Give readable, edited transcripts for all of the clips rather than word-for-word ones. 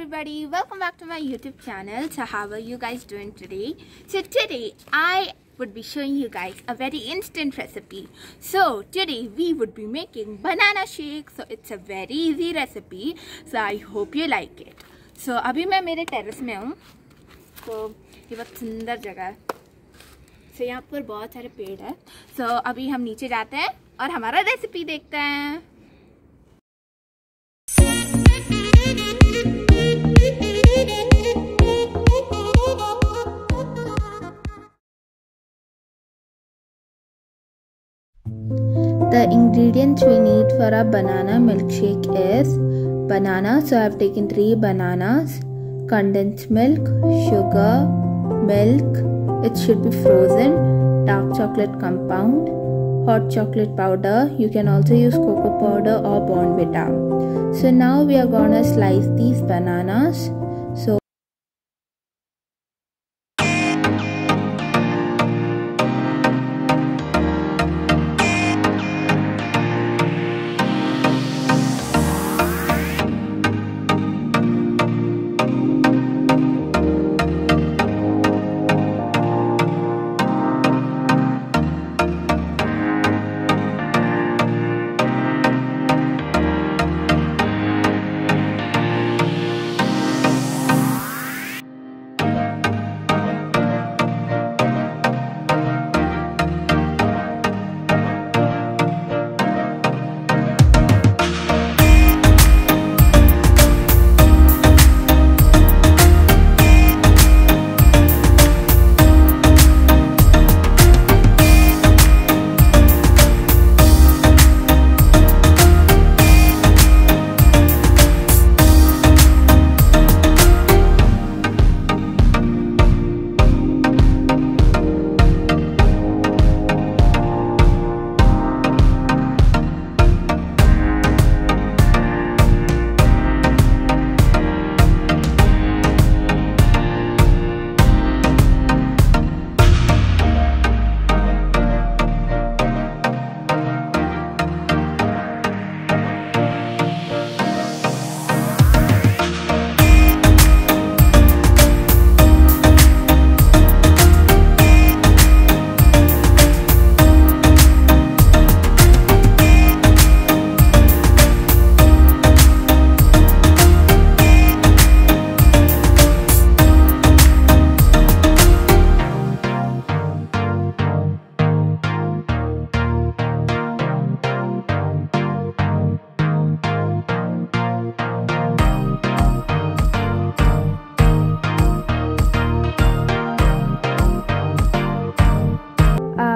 everybody, welcome back to my YouTube channel. So how are you guys doing today? So today I would be showing you guys a very instant recipe. So today we would be making banana shake. So it's a very easy recipe. So I hope you like it. So अभी मैं मेरे terrace में हूँ. तो ये बहुत सुंदर जगह है. So यहाँ पर बहुत सारे पेड़ हैं. So अभी हम नीचे जाते हैं और हमारा रेसिपी देखते हैं. The ingredients we need for a banana milkshake is banana. So I have taken 3 bananas, condensed milk, sugar, milk. It should be frozen, dark chocolate compound, hot chocolate powder. You can also use cocoa powder or Bournvita. So now we are gonna slice these bananas. So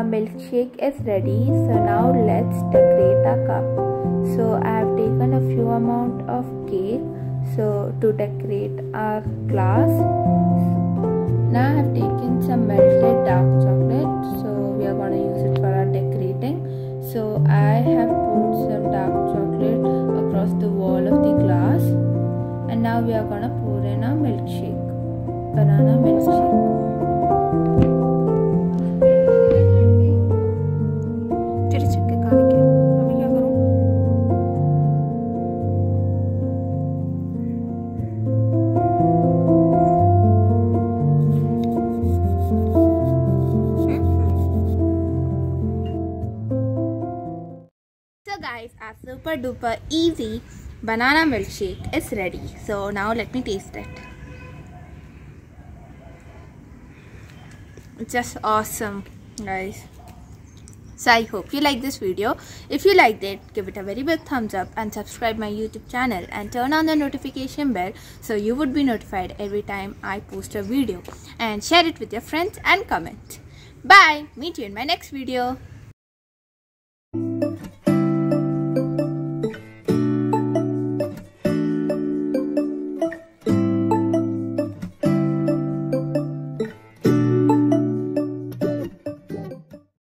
milkshake is ready. So now let's decorate a cup. So I have taken a few amount of cake so to decorate our glass. Now I have taken some melted dark chocolate, so we are going to use it for our decorating. So I have put some dark chocolate across the wall of the glass, and now we are going to pour in our milkshake, banana milkshake. So guys, our super duper easy banana milkshake is ready. So now let me taste it. It's just awesome, guys. So I hope you like this video. If you liked it, give it a very big thumbs up and subscribe my YouTube channel and turn on the notification bell so you would be notified every time I post a video, and share it with your friends and comment. Bye. Meet you in my next video.